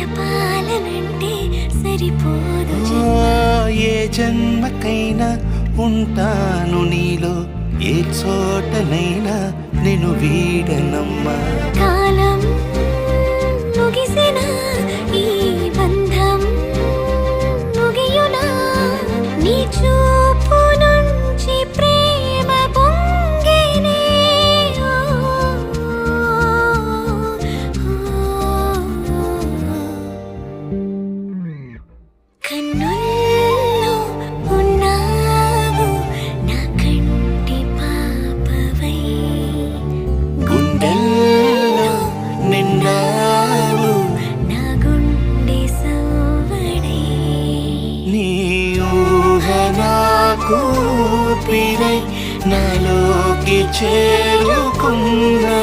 గడపాలనంటే సరిపోదు ఏ జన్మకైనా ఉంటాను నీలో, ఏ చోటనైనా నేను వీడనమ్మా. కాలం ముగిసిన ఈ బంధం ముగియునా, నీ చూపు నుంచి ప్రేమ పొంగేనే. కన్నుల్లో ఉన్నావు నా కంటి పాపవై, గుండెల్లో నిన్నావు నా గుండె సవ్వడై. నీ ఊహ నాకు ఊపిరై నాలోకి